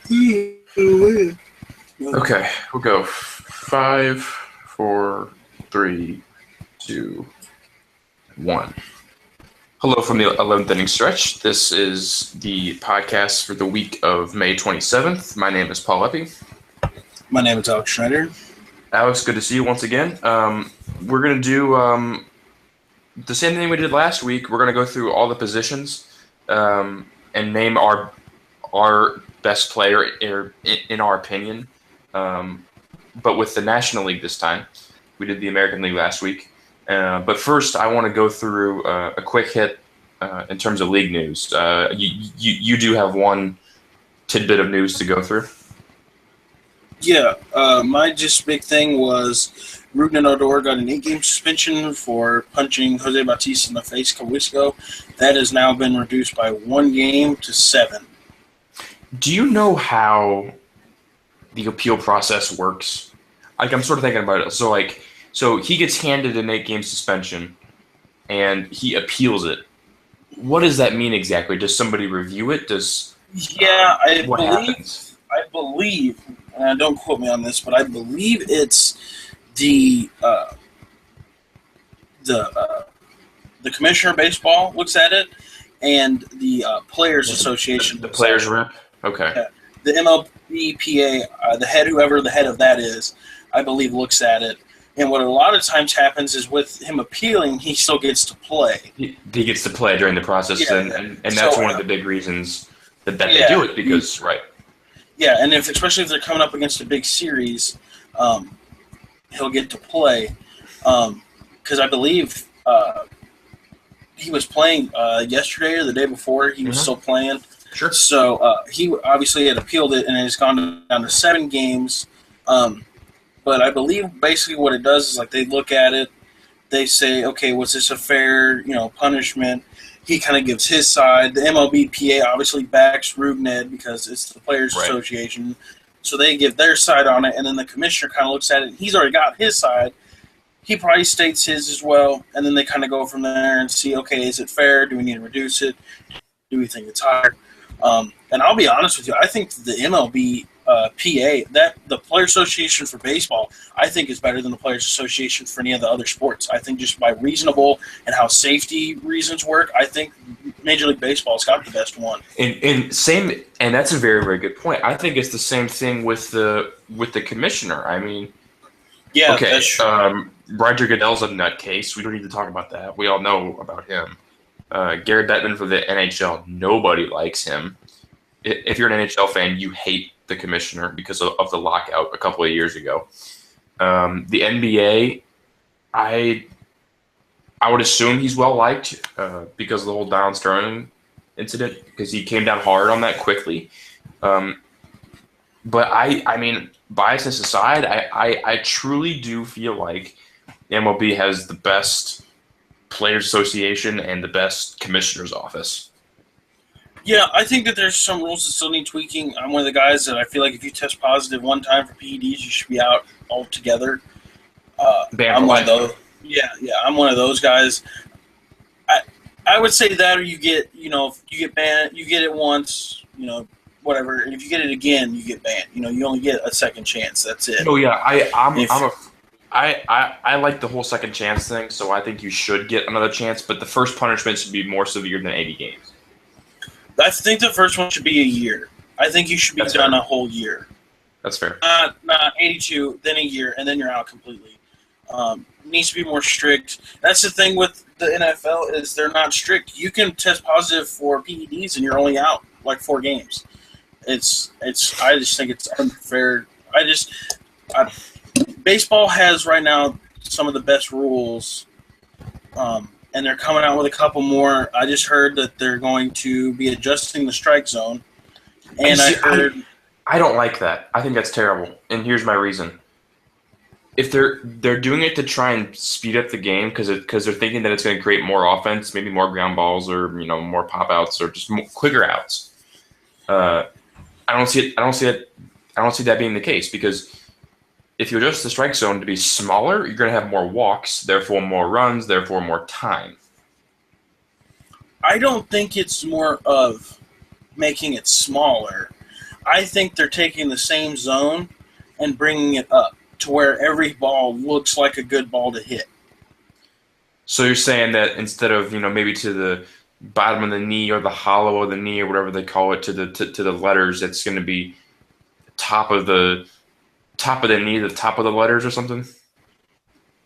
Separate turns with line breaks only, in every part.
Okay, we'll go 5, 4, 3, 2, 1. Hello from the 11th inning stretch. This is the podcast for the week of May 27th. My name is Paul Eppy.
My name is Alex Schneider.
Alex, good to see you once again. We're going to do the same thing we did last week. We're going to go through all the positions and name our best player in our opinion. But with the National League this time. We did the American League last week. But first, I want to go through a quick hit in terms of league news. You do have one tidbit of news to go through.
Yeah, my just big thing was Rougned Odor got an 8-game suspension for punching Jose Bautista in the face a couple weeks ago. That has now been reduced by 1 game to 7.
Do you know how the appeal process works? Like, I'm sort of thinking about it. So he gets handed an 8-game suspension, and he appeals it. What does that mean exactly? Does somebody review it? What happens?
I believe, and don't quote me on this, but I believe it's the commissioner of baseball looks at it, and the Players Association.
The players rep? Okay.
Yeah. The MLBPA, the head of that is, I believe, looks at it. And what a lot of times happens is with him appealing, he still gets to play.
He gets to play during the process, yeah. and that's one of the big retions that they do it because, right.
Yeah, and especially if they're coming up against a big series, he'll get to play. Because I believe he was playing yesterday or the day before. He was still playing.
Sure.
So he obviously had appealed it, and it's gone down to 7 games. But I believe basically what it does is, like, they look at it, they say, okay, was this a fair, punishment? He kind of gives his side. The MLBPA obviously backs Rougned because it's the Players Association. So they give their side on it, and then the commissioner kind of looks at it. He's already got his side. He probably states his as well, and then they kind of go from there and see, okay, is it fair? Do we need to reduce it? Do we think it's higher? And I'll be honest with you, I think the MLB PA, the Players Association for baseball, I think is better than the Players Association for any of the other sports. I think just by reasonable and how safety reasons work, I think Major League Baseball's got the best one.
And that's a very, very good point. I think it's the same thing with the commissioner. I mean,
yeah,
okay,
that's true.
Roger Goodell's a nutcase. We don't need to talk about that. We all know about him. Gary Bettman for the NHL, nobody likes him. If you're an NHL fan, you hate the commissioner because of the lockout a couple of years ago. The NBA, I would assume he's well liked because of the whole Donald Sterling incident, because he came down hard on that quickly. But I mean, biases aside, I truly do feel like MLB has the best Players Association and the best commissioner's office.
Yeah, I think that there's some rules that still need tweaking. I'm one of the guys that I feel like if you test positive one time for PEDs, you should be out altogether. I'm one of those. Yeah, I'm one of those guys. I would say that, or you get, if you get banned, you get it once, whatever, and if you get it again, you get banned. You only get a second chance. That's it.
Oh yeah, I like the whole second chance thing, so I think you should get another chance, but the first punishment should be more severe than 80 games.
I think the first one should be a year. I think you should be done a whole year.
That's fair.
Not 82, then a year, and then you're out completely. Needs to be more strict. That's the thing with the NFL is they're not strict. You can test positive for PEDs and you're only out like 4 games. I just think it's unfair. Baseball has right now some of the best rules. And they're coming out with a couple more. I just heard that they're going to be adjusting the strike zone. And
I don't like that. I think that's terrible. And here's my reason. If they're doing it to try and speed up the game because they're thinking that it's going to create more offense, maybe more ground balls or more pop outs or just quicker outs. I don't see that being the case, because if you adjust the strike zone to be smaller, you're going to have more walks, therefore more runs, therefore more time.
I don't think it's more of making it smaller. I think they're taking the same zone and bringing it up to where every ball looks like a good ball to hit.
So you're saying that instead of maybe to the bottom of the knee or the hollow of the knee or whatever they call it to the letters, it's going to be top of the knee, the top of the letters or something.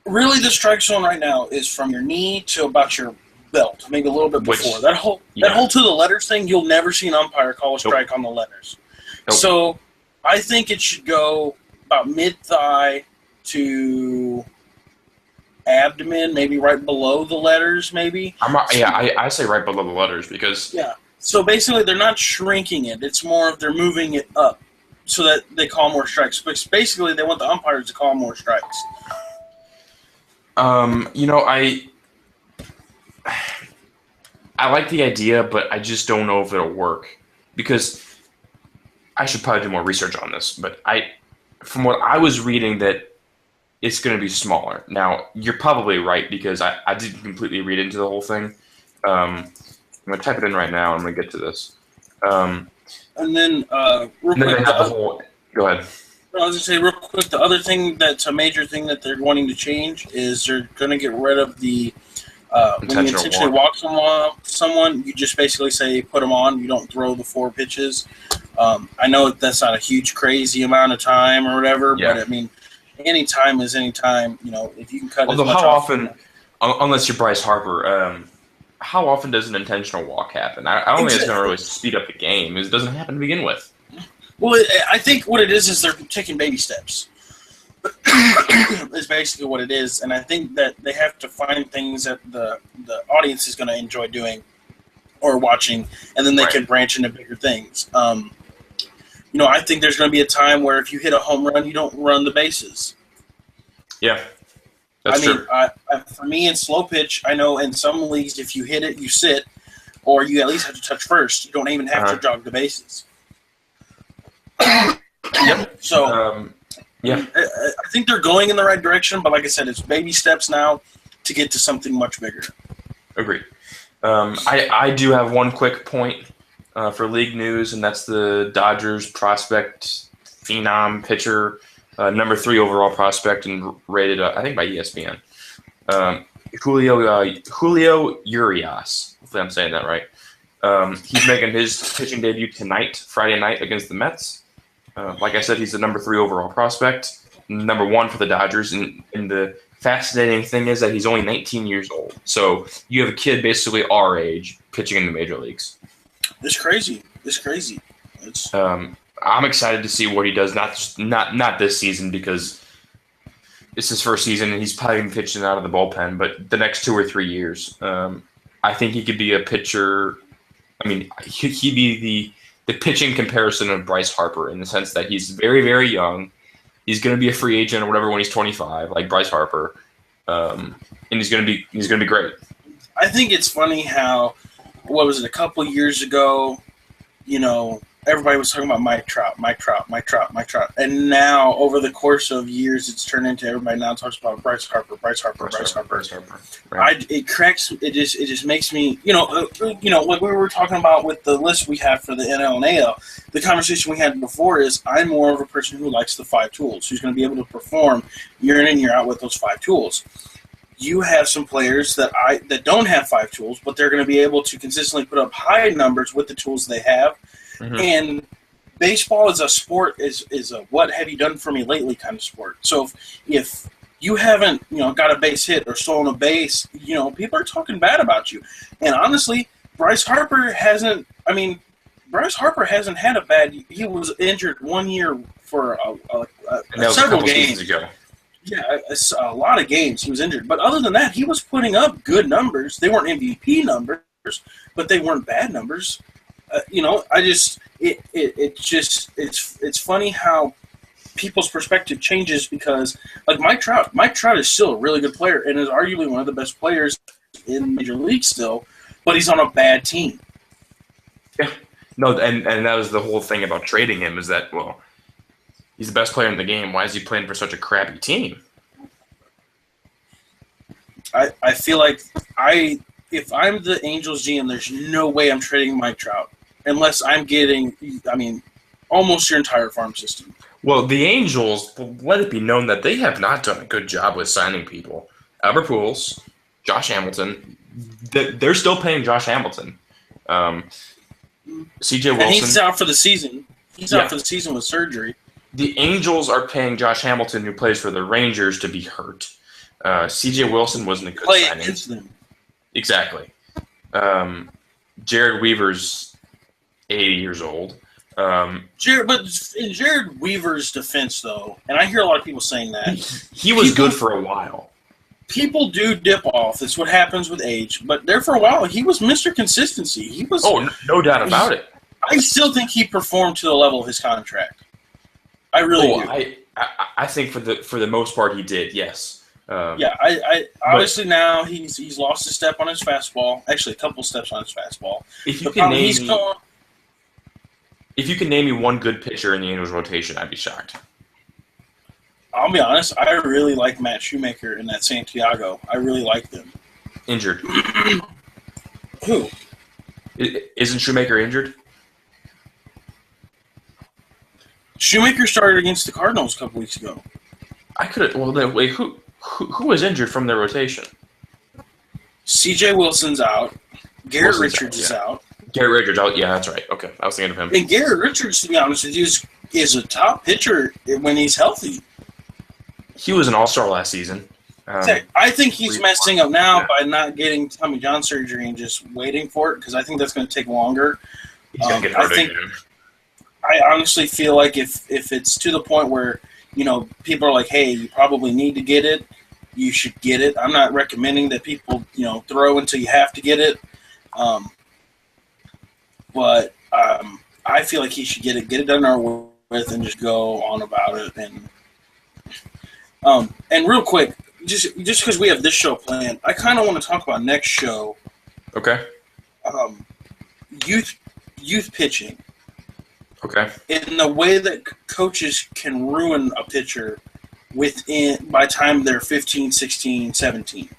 Really, the strike zone right now is from your knee to about your belt, maybe a little bit before. That whole to the letters thing, you'll never see an umpire call a strike on the letters. Nope. So I think it should go about mid-thigh to abdomen, maybe right below the letters, maybe.
I say right below the letters because...
Yeah. So basically, they're not shrinking it. It's more of they're moving it up so that they call more strikes. But basically, they want the umpires to call more strikes.
I like the idea, but I just don't know if it'll work because I should probably do more research on this. But from what I was reading, that it's going to be smaller. Now, you're probably right because I didn't completely read into the whole thing. I'm going to type it in right now. I'm going to get to this.
And then, real quick,
go ahead.
I was going to say real quick, the other thing that's a major thing that they're wanting to change is they're going to get rid of the when you intentionally walk someone, you just basically say put them on. You don't throw the 4 pitches. I know that's not a huge, crazy amount of time or whatever, but I mean, any time is any time. If you can cut.
Although how often, unless you're Bryce Harper, how often does an intentional walk happen? I don't think it's going to really speed up the game. It doesn't happen to begin with.
Well, I think what it is they're taking baby steps. Is basically what it is, and I think that they have to find things that the audience is going to enjoy doing or watching, and then they can branch into bigger things. I think there's going to be a time where if you hit a home run, you don't run the bases.
Yeah, that's true.
For me in slow pitch, I know in some leagues if you hit it, you sit, or you at least have to touch first. You don't even have to jog the bases.
Yep.
So. Yeah, I think they're going in the right direction, but like I said, it's baby steps now to get to something much bigger.
Agreed. I do have one quick point for league news, and that's the Dodgers prospect phenom pitcher, number 3 overall prospect, and rated I think by ESPN, Julio Urias. Hopefully, I'm saying that right. He's making his pitching debut tonight, Friday night, against the Mets. Like I said, he's the number 3 overall prospect, number 1 for the Dodgers. And the fascinating thing is that he's only 19 years old. So you have a kid basically our age pitching in the major leagues.
It's crazy.
I'm excited to see what he does. Not this season because it's his first season and he's probably been pitching out of the bullpen. But the next 2 or 3 years, I think he could be a pitcher. I mean, he'd be the pitching comparison of Bryce Harper in the sense that he's very, very young. He's going to be a free agent or whatever when he's 25, like Bryce Harper, and he's going to be great.
I think it's funny how, what was it, a couple years ago, everybody was talking about Mike Trout, and now over the course of years, it's turned into everybody now talks about Bryce Harper. Right. It just makes me, like we were talking about with the list we have for the NL and AL. The conversation we had before is I'm more of a person who likes the 5 tools, who's going to be able to perform year in and year out with those 5 tools. You have some players that don't have 5 tools, but they're going to be able to consistently put up high numbers with the tools they have. Mm-hmm. And baseball is a sport, is a what have you done for me lately kind of sport. So if you haven't, got a base hit or stolen a base, people are talking bad about you. And honestly, Bryce Harper hasn't had a bad. He was injured 1 year for several games
ago.
Yeah, a lot of games he was injured. But other than that, he was putting up good numbers. They weren't MVP numbers, but they weren't bad numbers. It's funny how people's perspective changes because, like Mike Trout is still a really good player and is arguably one of the best players in Major League still, but he's on a bad team.
Yeah, no, and that was the whole thing about trading him is that, well, he's the best player in the game. Why is he playing for such a crappy team?
I feel like if I'm the Angels GM, there's no way I'm trading Mike Trout unless I'm getting. I mean, almost your entire farm system.
Well, the Angels, let it be known that they have not done a good job with signing people. Albert Pujols, Josh Hamilton, they're still paying Josh Hamilton. C.J. Wilson.
And he's out for the season. He's
Yeah.
out for the season with surgery.
The Angels are paying Josh Hamilton, who plays for the Rangers, to be hurt. C.J. Wilson wasn't a good
Play
signing.
against them.
Exactly. Jared Weaver's 80 years old.
But in Jared Weaver's defense, though, and I hear a lot of people saying that,
he was good for a while.
People do dip off. It's what happens with age. But there for a while, he was Mr. Consistency. He was.
Oh, no doubt about it.
I still think he performed to the level of his contract. I really do.
I think for the most part he did. Yes.
I obviously now he's lost a step on his fastball. Actually, a couple steps on his fastball.
If you can name me one good pitcher in the Angels rotation, I'd be shocked.
I'll be honest. I really like Matt Shoemaker and that Santiago. I really like them.
Injured.
Who?
Isn't Shoemaker injured?
Shoemaker started against the Cardinals a couple weeks ago.
I could. Well, then wait. Who was injured from their rotation?
C.J. Wilson's out. Garrett Richards is out.
Garrett Richards out. Yeah, that's right. Okay, I was thinking of him.
And Garrett Richards, to be honest with you, is a top pitcher when he's healthy.
He was an all-star last season.
I think he's messing up now by not getting Tommy John surgery and just waiting for it because I think that's going to take longer.
He's going to get hurt again.
I honestly feel like if it's to the point where, people are like, hey, you probably need to get it, you should get it. I'm not recommending that people, throw until you have to get it. But I feel like he should get it done with and just go on about it. And real quick, just because we have this show planned, I kind of want to talk about next show.
Okay.
Youth pitching.
Okay.
In the way that coaches can ruin a pitcher by time they're 15, 16, 17.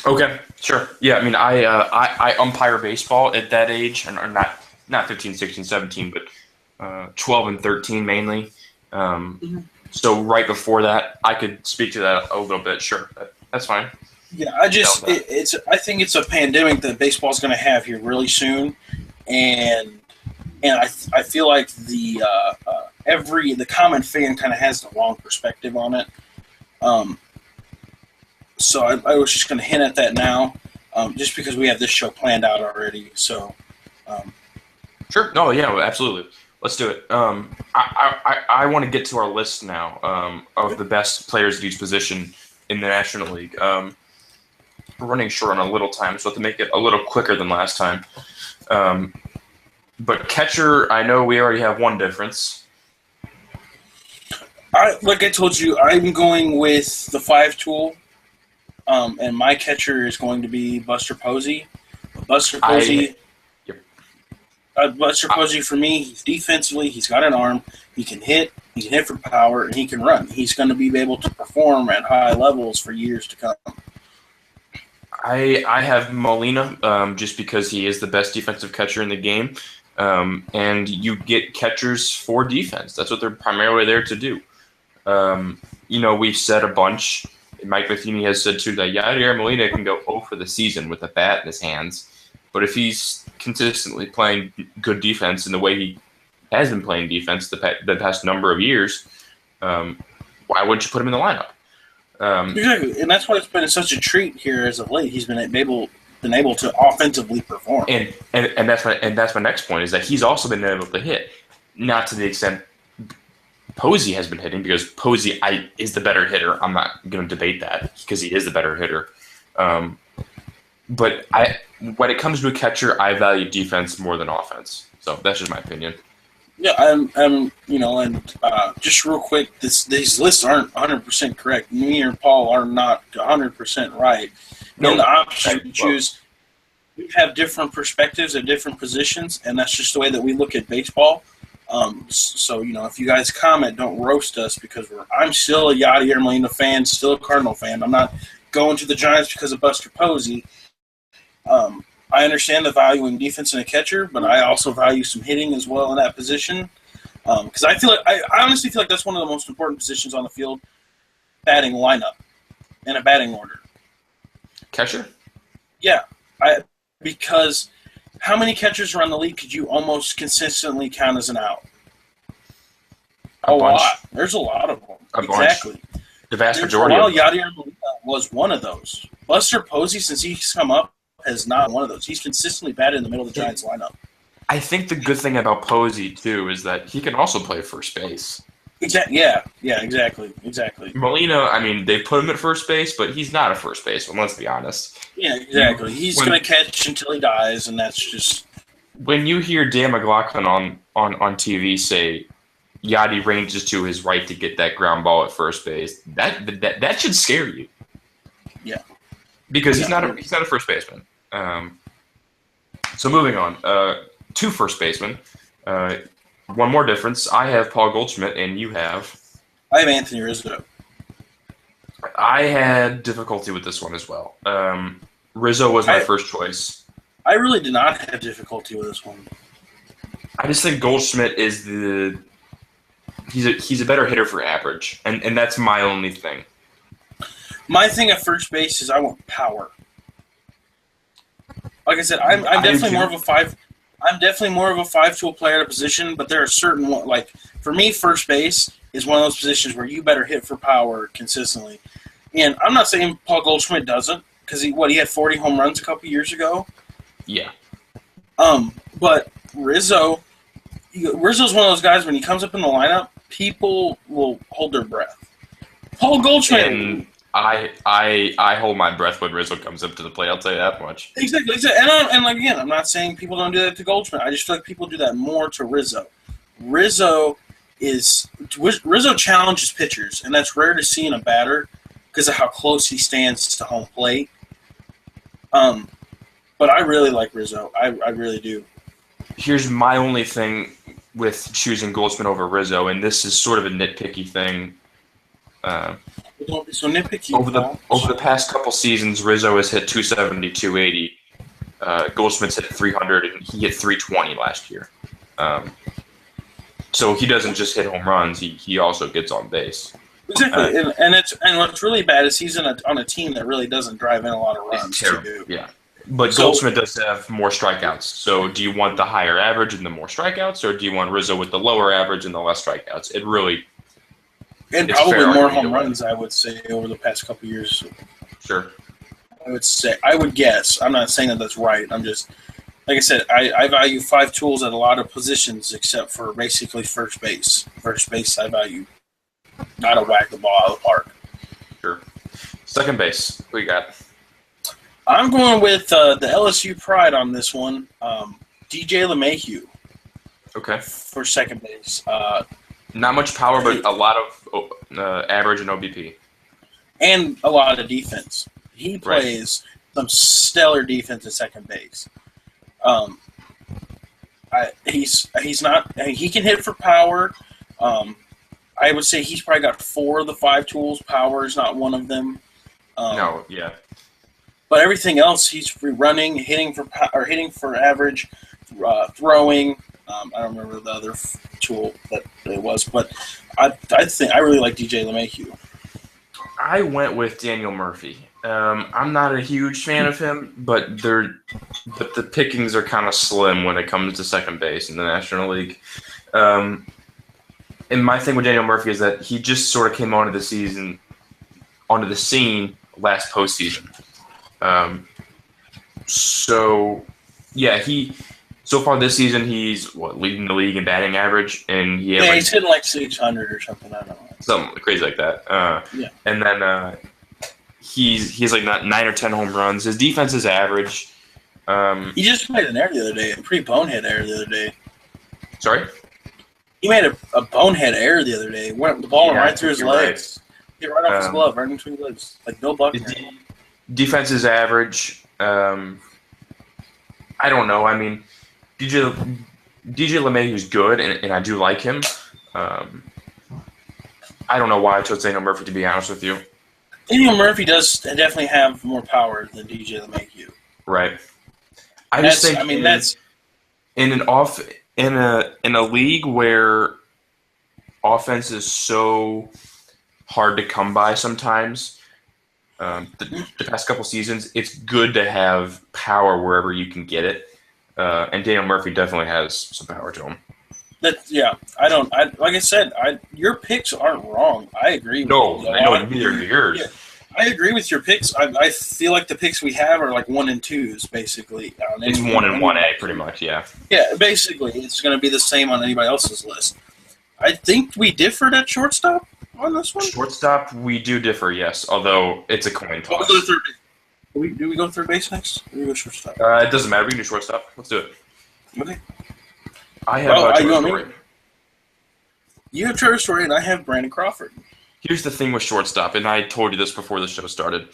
Okay, sure. Yeah, I mean, I umpire baseball at that age, or not 15, 16, 17, but 12 and 13 mainly. So right before that, I could speak to that a little bit. Sure, that's fine.
Yeah, I think it's a pandemic that baseball's going to have here really soon, and I feel like the common fan kind of has the wrong perspective on it. So I was just going to hint at that now, just because we have this show planned out already. So,
sure. No, yeah, absolutely. Let's do it. I want to get to our list now of the best players at each position in the National League. We're running short on a little time, so I have to make it a little quicker than last time. But catcher, I know we already have one difference.
Like I told you, I'm going with the 5-tool, and my catcher is going to be Buster Posey. Buster Posey for me, he's defensively, he's got an arm, he can hit for power, and he can run. He's going to be able to perform at high levels for years to come.
I have Molina just because he is the best defensive catcher in the game. And you get catchers for defense. That's what they're primarily there to do. We've said a bunch. Mike Matheny has said too that Yadier Molina can go 0 for the season with a bat in his hands. But if he's consistently playing good defense in the way he has been playing defense the past number of years, why wouldn't you put him in the lineup?
Exactly, and that's why it's been such a treat here as of late. He's been able to offensively perform,
and that's my next point is that he's also been able to hit, not to the extent Posey has been hitting because Posey is the better hitter. I'm not going to debate that because he is the better hitter. But when it comes to a catcher, I value defense more than offense. So that's just my opinion.
Yeah, and just real quick, these lists aren't 100% correct. Me and Paul are not 100% right. No, the option we choose, we have different perspectives at different positions, and that's just the way that we look at baseball. So, if you guys comment, don't roast us because I'm still a Yadier Molina fan, still a Cardinal fan. I'm not going to the Giants because of Buster Posey. I understand the value in defense and a catcher, but I also value some hitting as well in that position. Because I honestly feel like that's one of the most important positions on the field, batting lineup in a batting order.
Catcher?
Yeah, because how many catchers around the league could you almost consistently count as an out? A lot. There's a lot of them. Exactly.
Bunch. The vast majority of them.
Yadier Molina was one of those. Buster Posey, since he's come up, has not one of those. He's consistently batted in the middle of the Giants lineup.
I think the good thing about Posey, too, is that he can also play first base.
Exactly.
Molina, I mean, they put him at first base, but he's not a first baseman, let's be honest.
Yeah, exactly. He's going to catch until he dies, and that's just...
When you hear Dan McLaughlin on TV say Yadi ranges to his right to get that ground ball at first base, that should scare you.
Yeah.
Because he's not a first baseman. So moving on. Two first basemen. One more difference. I have Paul Goldschmidt, and you have?
I have Anthony Rizzo.
I had difficulty with this one as well. Rizzo was my first choice.
I really did not have difficulty with this one.
I just think Goldschmidt is he's a better hitter for average, and that's my only thing.
My thing at first base is I want power. Like I said, I'm definitely more of a five. I'm definitely more of a 5-tool player at a position, but there are certain like for me, first base is one of those positions where you better hit for power consistently. And I'm not saying Paul Goldschmidt doesn't, because he had 40 home runs a couple years ago.
Yeah.
But Rizzo's one of those guys when he comes up in the lineup, people will hold their breath. Paul Goldschmidt.
And I hold my breath when Rizzo comes up to the plate. I'll tell you that much.
Exactly. And again, I'm not saying people don't do that to Goldschmidt. I just feel like people do that more to Rizzo. Rizzo challenges pitchers, and that's rare to see in a batter because of how close he stands to home plate. But I really like Rizzo. I really do.
Here's my only thing with choosing Goldschmidt over Rizzo, and this is sort of a nitpicky thing.
Don't be so nitpicky.
Over the past couple seasons, Rizzo has hit 270, 280. Goldschmidt's hit 300, and he hit 320 last year. So he doesn't just hit home runs; he also gets on base.
Exactly, and what's really bad is he's on a team that really doesn't drive in a lot of runs.
Yeah, but Goldschmidt does have more strikeouts. So do you want the higher average and the more strikeouts, or do you want Rizzo with the lower average and the less strikeouts? It really.
And probably more home runs, I would say, over the past couple of years.
Sure.
I would guess. I'm not saying that that's right. I'm just, like I said, I value 5 tools at a lot of positions except for basically first base. First base, I value not to whack the ball out of the park.
Sure. Second base, what you got?
I'm going with the LSU pride on this one, DJ LeMahieu.
Okay.
For second base.
Not much power, but a lot of average and OBP. And
a lot of defense. He plays some stellar defense at second base. He's not. He can hit for power. I would say he's probably got 4 of the 5 tools. Power is not one of them.
No, yeah.
But everything else, he's running, hitting for average, throwing. I don't remember the other tool that it was, but I really like DJ LeMahieu.
I went with Daniel Murphy. I'm not a huge fan of him, but the pickings are kind of slim when it comes to second base in the National League. And my thing with Daniel Murphy is that he just sort of came onto the scene last postseason. So far this season, he's leading the league in batting average, and
he's hitting like 600 or something. I don't know,
something crazy like that. And then he's like 9 or 10 home runs. His defense is average.
He just made an error the other day, a pretty bonehead error the other day.
Sorry,
he made a bonehead error the other day. The ball went right through his legs.
Right.
Hit right off his glove, right in between his legs, like Bill Buckner.
Defense is average. I don't know. I mean, DJ LeMahieu is good, and I do like him. I don't know why I chose Daniel Murphy, to be honest with you.
Daniel Murphy does definitely have more power than DJ LeMahieu.
Right. I just think
That's
in a league where offense is so hard to come by sometimes. The past couple seasons, it's good to have power wherever you can get it, and Daniel Murphy definitely has some power to him.
Like I said, your picks aren't wrong. I agree.
No, I know neither are yours.
Yeah, I agree with your picks. I feel like the picks we have are like 1 and 2s, basically.
It's 1 and 1A, pretty much. Yeah.
Yeah, basically, it's going to be the same on anybody else's list. I think we differed at shortstop on this one.
Shortstop, we do differ, yes. Although it's a coin toss.
We'll go to third base. Do we go third base next? Or do we go shortstop?
It doesn't matter. We can do shortstop. Let's do it.
Okay.
I have Trevor Story.
You have Trevor Story, and I have Brandon Crawford.
Here's the thing with shortstop, and I told you this before the show started.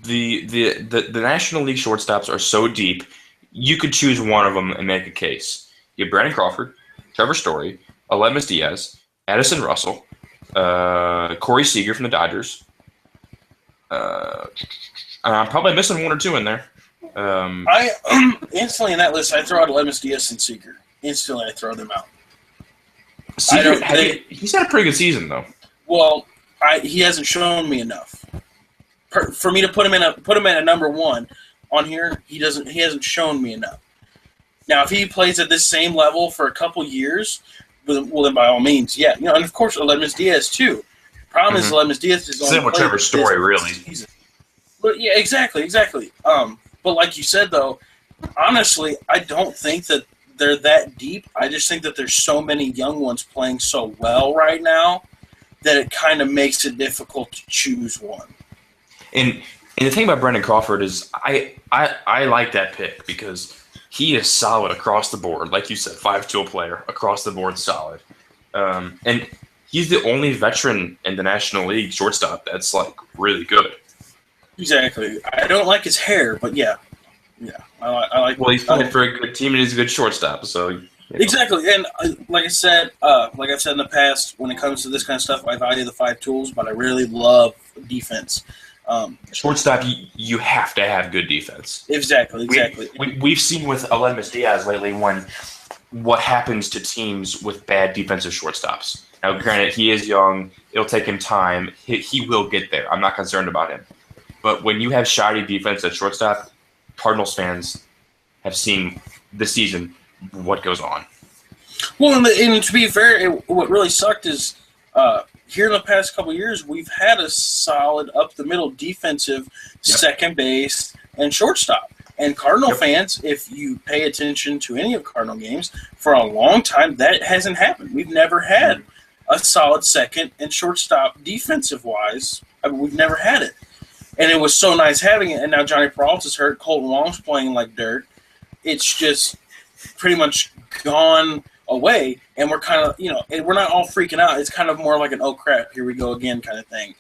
The National League shortstops are so deep, you could choose one of them and make a case. You have Brandon Crawford, Trevor Story, Aledmys Diaz, Addison Russell, Corey Seager from the Dodgers. I'm probably missing 1 or 2 in there.
I instantly in that list, I throw out Aledmys Diaz and Seager. Instantly, I throw them out.
Seager, he's had a pretty good season, though.
Well, he hasn't shown me enough for me to put him at number 1 on here. He hasn't shown me enough. Now, if he plays at this same level for a couple years, well, then by all means, yeah. And of course, Aledmys Diaz too. Problem is, Aledmys Diaz is
only with Trevor's Story, really.
But yeah, exactly. But like you said, though, honestly, I don't think that they're that deep. I just think that there's so many young ones playing so well right now that it kind of makes it difficult to choose one.
And the thing about Brandon Crawford is I like that pick because he is solid across the board. Like you said, 5-tool player, across the board solid. And he's the only veteran in the National League shortstop that's, like, really good.
Exactly. I don't like his hair, but yeah. I like.
Well, he's playing for a good team and he's a good shortstop, so. You know.
Exactly, and like I've said in the past, when it comes to this kind of stuff, I value the 5 tools, but I really love defense.
Shortstop, you have to have good defense.
Exactly.
We've seen with Aledmys Diaz lately what happens to teams with bad defensive shortstops. Now, granted, he is young. It'll take him time. He will get there. I'm not concerned about him. But when you have shoddy defense at shortstop, Cardinals fans have seen this season what goes on.
Well, and to be fair, what really sucked is here in the past couple of years, we've had a solid up-the-middle defensive second base and shortstop. And Cardinal fans, if you pay attention to any of Cardinal games, for a long time, that hasn't happened. We've never had a solid second and shortstop defensive-wise. I mean, we've never had it. And it was so nice having it. And now Johnny Peralta's hurt. Colton Wong's playing like dirt. It's just pretty much gone away. And we're kind of, we're not all freaking out. It's kind of more like an, oh, crap, here we go again kind of thing.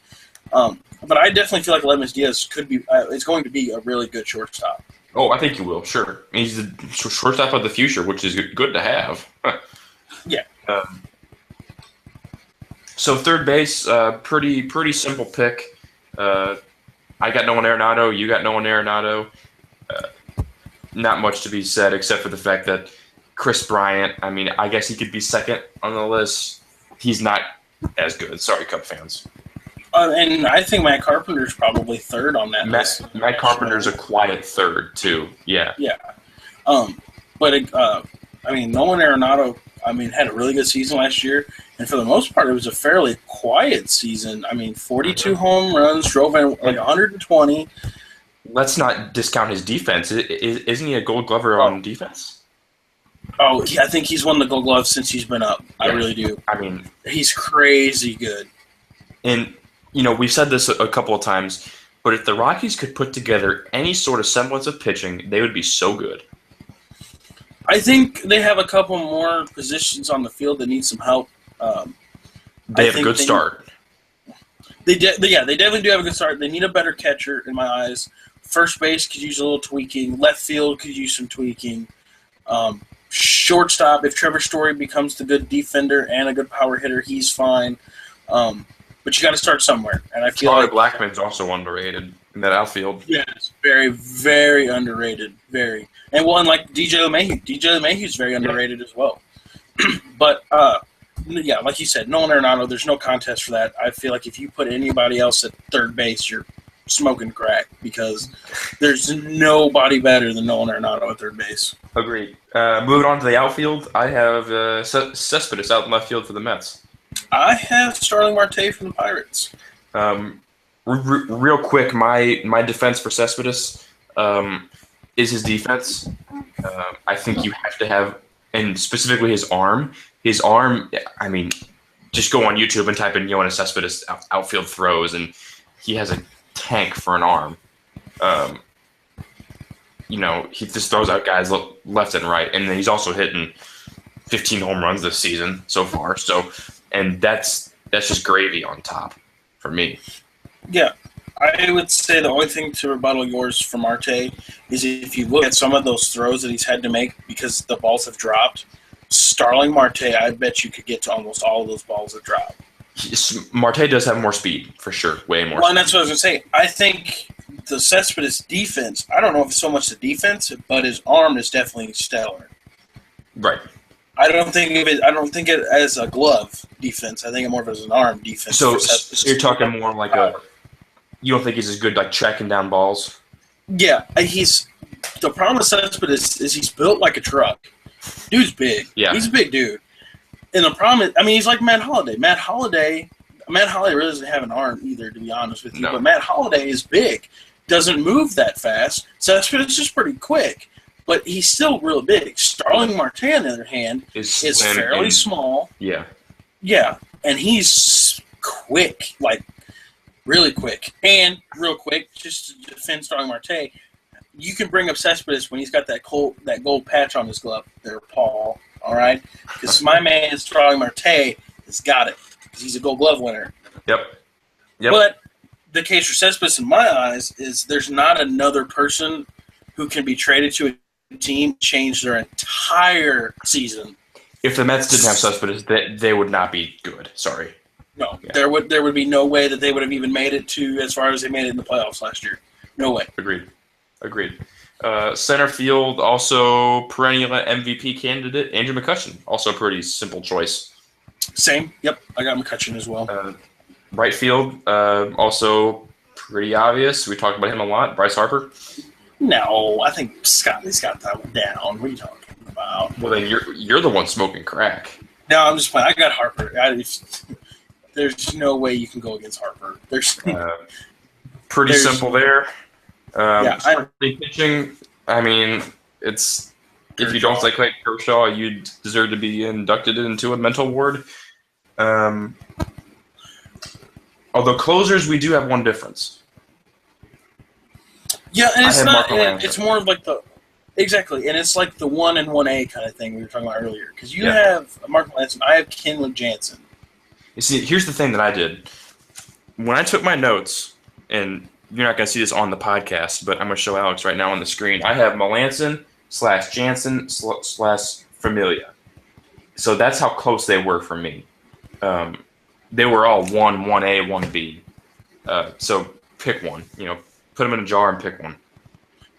But I definitely feel like Aledmys Diaz could be it's going to be a really good shortstop.
Oh, I think he will, sure. He's the shortstop of the future, which is good to have.
Yeah.
So third base, pretty simple pick. I got Nolan Arenado. You got Nolan Arenado. Not much to be said except for the fact that Chris Bryant, I mean, I guess he could be second on the list. He's not as good. Sorry, Cub fans.
And I think Matt Carpenter's probably third on that list.
Matt Carpenter's a quiet third, too. Yeah.
Yeah. But Nolan Arenado, had a really good season last year. And for the most part, it was a fairly quiet season. 42 home runs, drove in like 120.
Let's not discount his defense. Isn't he a Gold Glover on defense?
Oh, I think he's won the Gold Glove since he's been up. Yeah. I really do. He's crazy good.
And, we've said this a couple of times, but if the Rockies could put together any sort of semblance of pitching, they would be so good.
I think they have a couple more positions on the field that need some help.
They have a good start.
They definitely do have a good start. They need a better catcher, in my eyes. First base could use a little tweaking. Left field could use some tweaking. Shortstop, if Trevor Story becomes the good defender and a good power hitter, he's fine. But you got to start somewhere. And I feel
Charlie Blackmon's also underrated. in that outfield.
Yes, very, very underrated. Very. And one like DJ LeMahieu. DJ LeMahieu is very underrated as well. But, yeah, like you said, Nolan Arenado, there's no contest for that. I feel like if you put anybody else at third base, you're smoking crack because there's nobody better than Nolan Arenado at third base.
Agreed. Moving on to the outfield, I have Cespedes out in left field for the Mets.
I have Starling Marte from the Pirates.
Real quick, my defense for Cespedes is his defense. I think you have to have, and specifically his arm. His arm, I mean, just go on YouTube and type in Yoenis Cespedes outfield throws, and he has a tank for an arm. He just throws out guys left and right, and then he's also hitting 15 home runs this season so far. So, and that's just gravy on top for me.
Yeah, I would say the only thing to rebuttal yours for Marte is if you look at some of those throws that he's had to make because the balls have dropped. Starling Marte, I bet you could get to almost all of those balls that drop.
Marte does have more speed, for sure, way more.
Well, and that's what I was going to say. I think the Cespedes defense, I don't know if it's so much the defense, but his arm is definitely stellar.
Right.
I don't think it as a glove defense. I think it more of as an arm defense.
So you're talking more like you don't think he's as good like tracking down balls?
Yeah, the problem with Cespedes is he's built like a truck. Dude's big.
Yeah.
He's a big dude. And the problem is, he's like Matt Holliday. Matt Holliday really doesn't have an arm either, to be honest with you.
No.
But Matt Holliday is big. Doesn't move that fast. Cespedes is just pretty quick. But he's still real big. Starling Marte, on the other hand, is fairly small.
Yeah.
Yeah. And he's quick. Like, really quick. And real quick, just to defend Starling Marte, you can bring up Cespedes when he's got that gold patch on his glove there, Paul. All right? Because my man, Starling Marte, has got it. Because he's a gold glove winner.
Yep.
But the case for Cespedes, in my eyes, is there's not another person who can be traded to a team, change their entire season.
If the Mets didn't have Cespedes, they would not be good. Sorry.
No. Yeah. There would be no way that they would have even made it to as far as they made it in the playoffs last year. No way.
Agreed. Center field, also perennial MVP candidate, Andrew McCutchen. Also a pretty simple choice.
Same. Yep. I got McCutchen as well.
Right field, also pretty obvious. We talked about him a lot. Bryce Harper.
No, I think Scotty's got that one down. What are you talking about?
Well, then you're the one smoking crack.
No, I'm just playing. I got Harper. There's no way you can go against Harper.
Pretty simple there.
Pitching.
I mean, it's Kershaw. If you don't like Kershaw, you deserve to be inducted into a mental ward. Although closers, we do have one difference.
Yeah, and it's not. It's more of like exactly, and it's like the 1 and 1A kind of thing we were talking about earlier. Because you have Mark Melanson, I have Kenley Jansen. You
see, here's the thing that I did when I took my notes, and you're not going to see this on the podcast, but I'm going to show Alex right now on the screen. I have Melanson / Jansen / Familia. So that's how close they were for me. They were all 1, 1A, 1B. So pick one. Put them in a jar and pick one.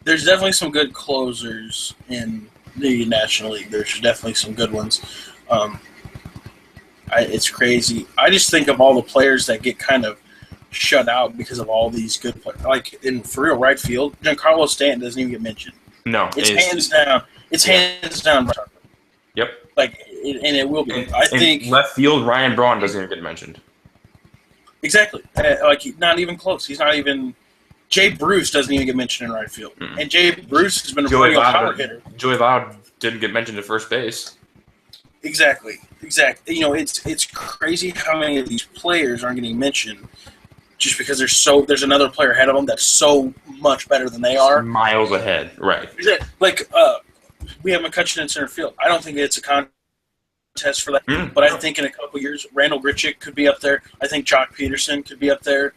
There's definitely some good closers in the National League. There's definitely some good ones. It's crazy. I just think of all the players that get kind of shut out because of all these good players. Like, for real, right field, Giancarlo Stanton doesn't even get mentioned.
No.
It's hands down. It's hands down.
Yep.
And it will be. I think
left field, Ryan Braun doesn't even get mentioned.
Exactly. Not even close. He's not even. Jay Bruce doesn't even get mentioned in right field. Mm-hmm. And Jay Bruce has been a pretty good power hitter.
Joey Votto didn't get mentioned at first base.
Exactly. It's crazy how many of these players aren't getting mentioned just because there's another player ahead of them that's so much better than they are.
Miles ahead, right.
We have McCutchen in center field. I don't think it's a contest for that, but I think in a couple years, Randall Grichuk could be up there. I think Jock Peterson could be up there.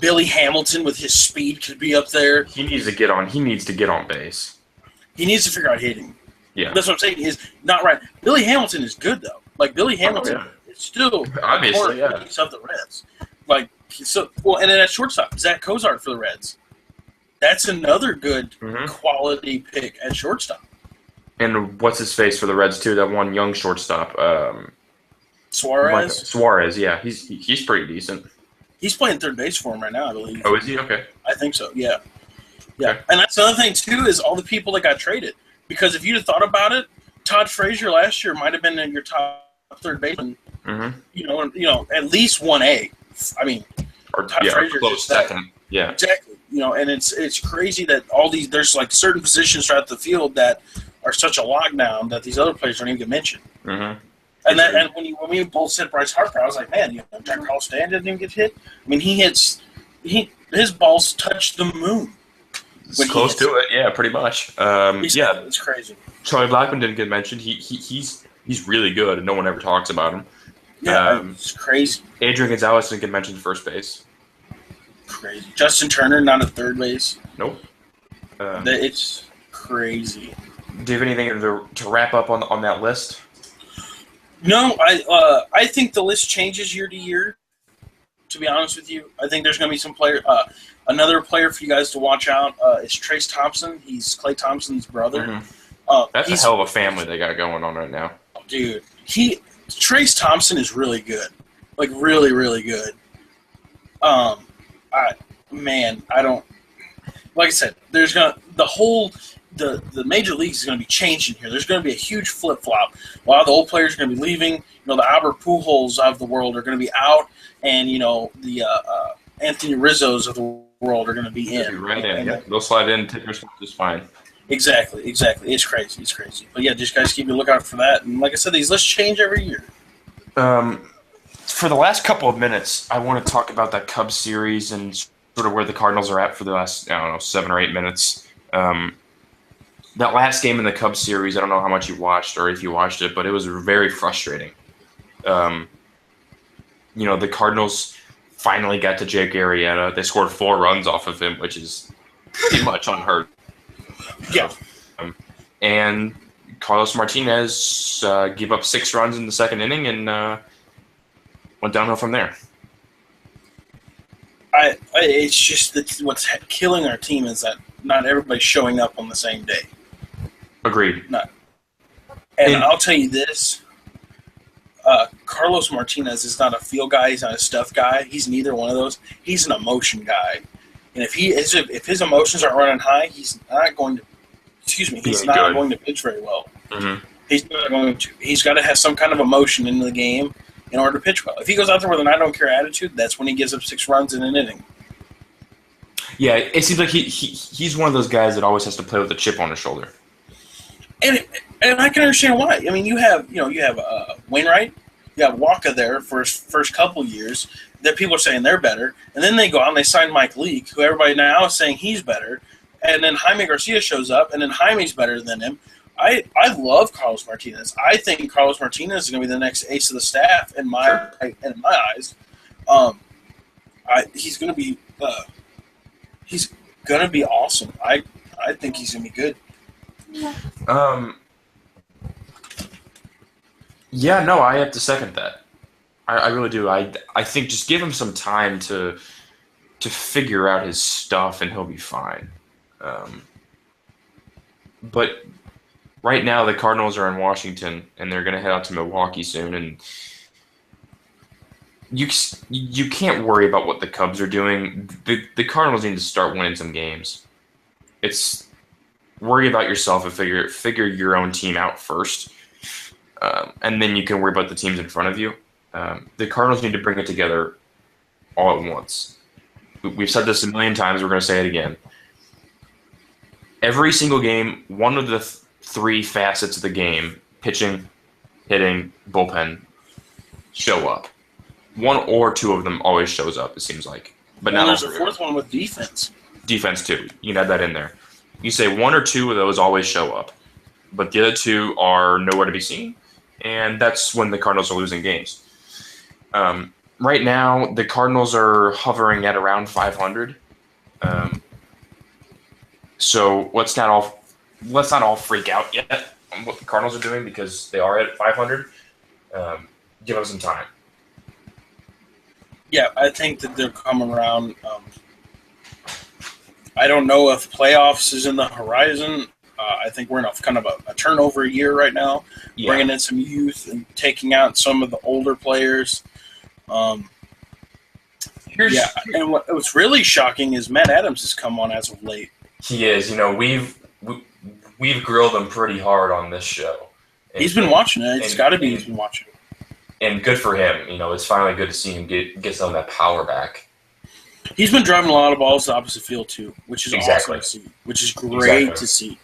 Billy Hamilton with his speed could be up there.
He needs to get on base.
He needs to figure out hitting.
Yeah.
That's what I'm saying. Is not right. Billy Hamilton is good though. Billy Hamilton is still
obviously,
piece of the rest. and then at shortstop, Zach Cozart for the Reds. That's another good quality pick at shortstop.
And what's his face for the Reds too? That one young shortstop,
Suarez.
Suarez, yeah, he's pretty decent.
He's playing third base for him right now, I believe.
Oh, is he? Okay.
I think so. Yeah. Okay. And that's another thing too is all the people that got traded. Because if you'd have thought about it, Todd Frazier last year might have been in your top third baseman. You know, at least 1A. I mean,
Todd Frazier close second. Yeah.
Exactly. You know, and it's crazy that there's like certain positions throughout the field that are such a lockdown that these other players don't even get mentioned. And when we both said Bryce Harper, I was like, man, Jack Carl Stan didn't even get hit. I mean, his balls touched the moon.
It's close to it, yeah, pretty much.
It's crazy.
Charlie Blackmon didn't get mentioned. He's really good, and no one ever talks about him.
Yeah, it's crazy.
Adrian Gonzalez didn't get mentioned at first base.
Crazy. Justin Turner not at third base.
Nope.
It's crazy.
Do you have anything to wrap up on that list?
No, I think the list changes year to year. To be honest with you, I think there's going to be some player. Another player for you guys to watch out is Trace Thompson. He's Klay Thompson's brother.
That's a hell of a family they got going on right now.
Dude, Trace Thompson is really good, like really, really good. I don't. Like I said, there's the major leagues is going to be changing here. There's going to be a huge flip flop. A lot of the old players are going to be leaving. You know, the Albert Pujols of the world are going to be out, and you know the Anthony Rizzos of the world are going to be in.
Right in, yeah. They'll slide in, take their spot just fine.
Exactly. It's crazy. But yeah, just guys keep a lookout for that. And like I said, these lists change every year.
For the last couple of minutes, I want to talk about that Cubs series and sort of where the Cardinals are at for the last, 7 or 8 minutes. That last game in the Cubs series, I don't know how much you watched or if you watched it, but it was very frustrating. The Cardinals finally got to Jake Arrieta. They scored 4 runs off of him, which is pretty much unheard.
Yeah.
And Carlos Martinez gave up 6 runs in the second inning and went downhill from there.
It's just that what's killing our team is that not everybody's showing up on the same day.
Agreed.
And I'll tell you this. Carlos Martinez is not a feel guy. He's not a stuff guy. He's neither one of those. He's an emotion guy. And if his emotions aren't running high, he's not going to. He's not going to pitch very well. He's not going to. He's got to have some kind of emotion in the game in order to pitch well. If he goes out there with an I don't care attitude, that's when he gives up 6 runs in an inning.
Yeah, it seems like he's one of those guys that always has to play with a chip on his shoulder.
And I can understand why. I mean, you have Wainwright, you have Waka there for his first couple years that people are saying they're better, and then they go out and they sign Mike Leake, who everybody now is saying he's better, and then Jaime Garcia shows up, and then Jaime's better than him. I love Carlos Martinez. I think Carlos Martinez is going to be the next ace of the staff in my eyes. He's going to be awesome. I think he's going to be good.
Yeah, no, I have to second that. I really do. I think just give him some time to figure out his stuff and he'll be fine. But right now the Cardinals are in Washington and they're going to head out to Milwaukee soon, and you can't worry about what the Cubs are doing. The Cardinals need to start winning some games. It's worry about yourself and figure your own team out first, and then you can worry about the teams in front of you. The Cardinals need to bring it together all at once. We've said this a million times. We're going to say it again. Every single game, one of the 3 facets of the game, pitching, hitting, bullpen, show up. 1 or 2 of them always shows up, it seems like. But now
there's a 4th one with defense.
Defense, too. You can add that in there. You say 1 or 2 of those always show up. But the other 2 are nowhere to be seen. And that's when the Cardinals are losing games. Right now, the Cardinals are hovering at around 500. So let's not all freak out yet on what the Cardinals are doing because they are at 500. Give them some time.
Yeah, I think that they're coming around. I don't know if playoffs is in the horizon. I think we're in kind of a turnover year right now,
Yeah.
bringing in some youth and taking out some of the older players. Um, yeah, and what's really shocking is Matt Adams has come on as of late.
He is. We've grilled him pretty hard on this show.
He's been watching it. It's got to be he's been watching it.
And good for him. It's finally good to see him get some of that power back.
He's been driving a lot of balls to the opposite field too, which is awesome to see. Which is great to see.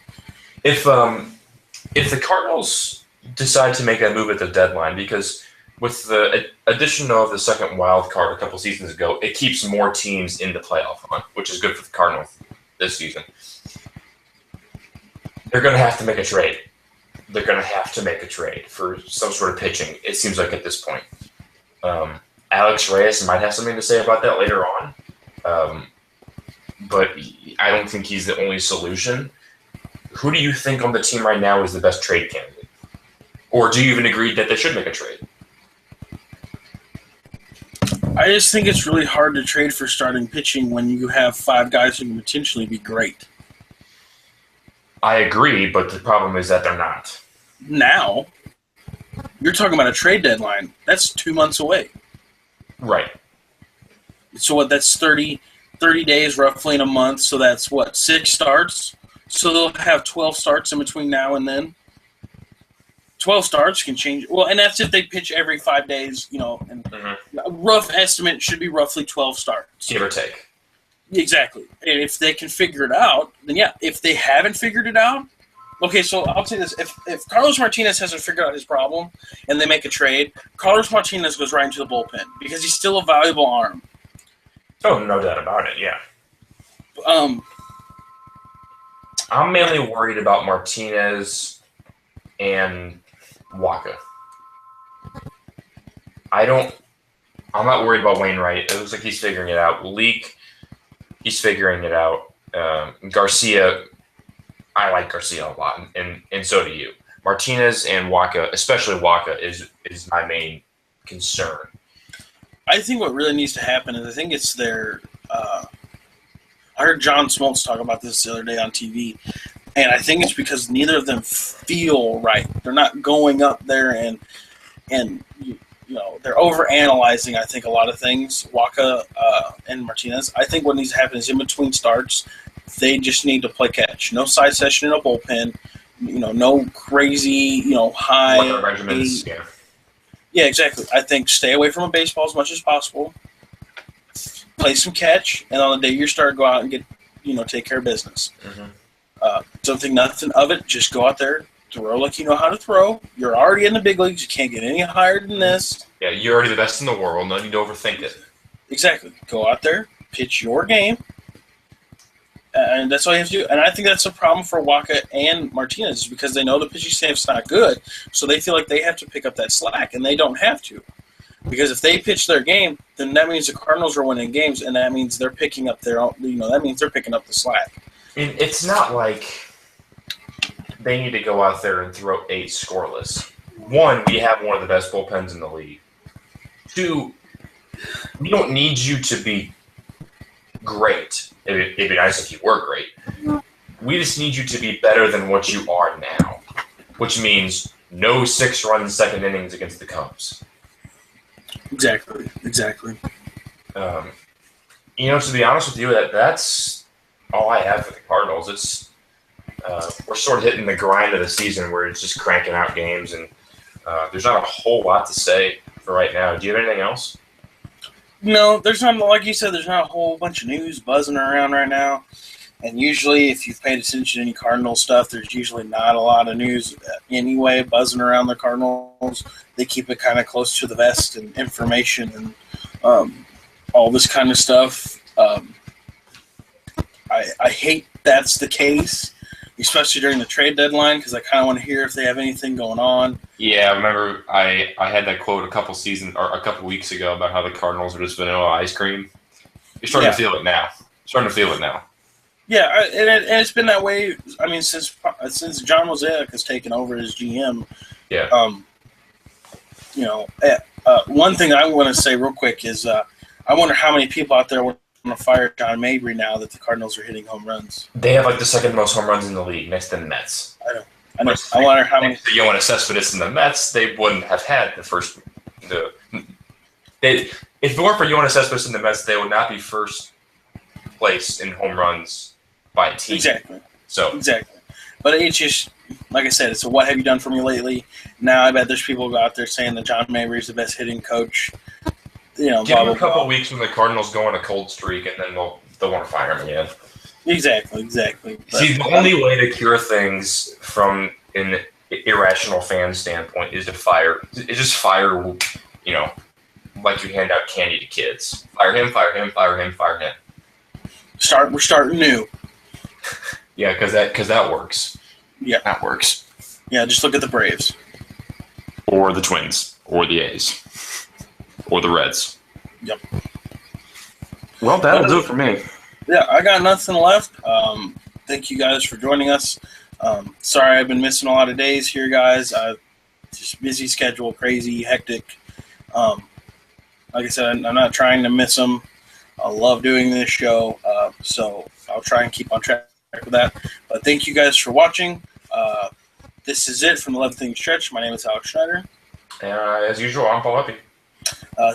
If the Cardinals decide to make that move at the deadline, because with the addition of the second wild card a couple seasons ago, it keeps more teams in the playoff hunt, which is good for the Cardinals this season. They're going to have to make a trade. They're going to have to make a trade for some sort of pitching, it seems like at this point. Alex Reyes might have something to say about that later on, but I don't think he's the only solution. Who do you think on the team right now is the best trade candidate? Or do you even agree that they should make a trade?
I just think it's really hard to trade for starting pitching when you have 5 guys who can potentially be great.
I agree, but the problem is that they're not.
Now, you're talking about a trade deadline. That's 2 months away.
Right.
So what? That's 30 days roughly in a month. So that's what, 6 starts? So they'll have 12 starts in between now and then. 12 starts can change. Well, and that's if they pitch every 5 days, and a rough estimate should be roughly 12 starts.
Give or take.
Exactly. And if they can figure it out, then yeah. If they haven't figured it out, okay, so I'll say this. If Carlos Martinez hasn't figured out his problem and they make a trade, Carlos Martinez goes right into the bullpen because he's still a valuable arm.
Oh, no doubt about it, yeah. I'm mainly worried about Martinez and Waka. I'm not worried about Wainwright. It looks like he's figuring it out. Leak, he's figuring it out. Garcia, I like Garcia a lot, and so do you. Martinez and Waka, especially Waka, is my main concern.
I think what really needs to happen is I think it's their I heard John Smoltz talk about this the other day on TV, and I think it's because neither of them feel right. They're not going up there and they're overanalyzing, I think, a lot of things, Waka and Martinez. I think what needs to happen is in between starts, they just need to play catch. No side session in a bullpen, no crazy, high
regimens, yeah.
Yeah, exactly. I think stay away from a baseball as much as possible. Play some catch, and on the day you start, go out and get, take care of business.
Mm-hmm.
Don't think nothing of it. Just go out there, throw like you know how to throw. You're already in the big leagues. You can't get any higher than this.
Yeah, you're already the best in the world. No need to overthink it.
Exactly. Go out there, pitch your game, and that's all you have to do. And I think that's a problem for Waka and Martinez because they know the pitching staff's not good, so they feel like they have to pick up that slack, and they don't have to. Because if they pitch their game, then that means the Cardinals are winning games, and that means they're picking up their own. That means they're picking up the slack.
And it's not like they need to go out there and throw 8 scoreless. 1, we have one of the best bullpens in the league. 2, we don't need you to be great. It'd be nice if you were great. We just need you to be better than what you are now, which means no 6-run second innings against the Cubs.
Exactly.
To be honest with you, that's all I have for the Cardinals. It's we're sort of hitting the grind of the season where it's just cranking out games, and there's not a whole lot to say for right now. Do you have anything else?
No, there's not. Like you said, there's not a whole bunch of news buzzing around right now. And usually, if you've paid attention to any Cardinal stuff, there's usually not a lot of news anyway buzzing around the Cardinals. They keep it kind of close to the vest and information and all this kind of stuff. I hate that's the case, especially during the trade deadline, because I kind of want to hear if they have anything going on.
Yeah, I remember I had that quote a couple weeks ago about how the Cardinals are just vanilla ice cream. You're starting to feel it now.
Yeah, and it's been that way. I mean, since John Mosaic has taken over as GM.
Yeah.
One thing I want to say real quick is I wonder how many people out there want to fire John Mabry now that the Cardinals are hitting home runs.
They have like the second most home runs in the league, next to the Mets.
I know. I wonder how many.
If you want to Cespedes in the Mets, they wouldn't have had the first. If it weren't for Yoenis Cespedes in the Mets, they would not be first place in home runs by a team.
Exactly.
Exactly.
But it's just, like I said, it's a what have you done for me lately? Now I bet there's people out there saying that John Mabry is the best hitting coach.
Give him a couple weeks when the Cardinals go on a cold streak, and then they'll want to fire him again.
Exactly. But,
see, the only way to cure things from an irrational fan standpoint is just fire, like you hand out candy to kids. Fire him.
We're starting new.
Yeah, because that works.
Yeah.
That works.
Yeah, just look at the Braves.
Or the Twins. Or the A's. Or the Reds.
Yep.
Well, that'll do it for me.
Yeah, I got nothing left. Thank you guys for joining us. Sorry I've been missing a lot of days here, guys. Just busy schedule, crazy, hectic. Like I said, I'm not trying to miss them. I love doing this show, so I'll try and keep on track with that. But thank you guys for watching. This is it from the 11th Inning Stretch. My name is Alex Schneider.
As usual, I'm Paul Eppy.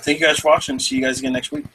Thank you guys for watching. See you guys again next week.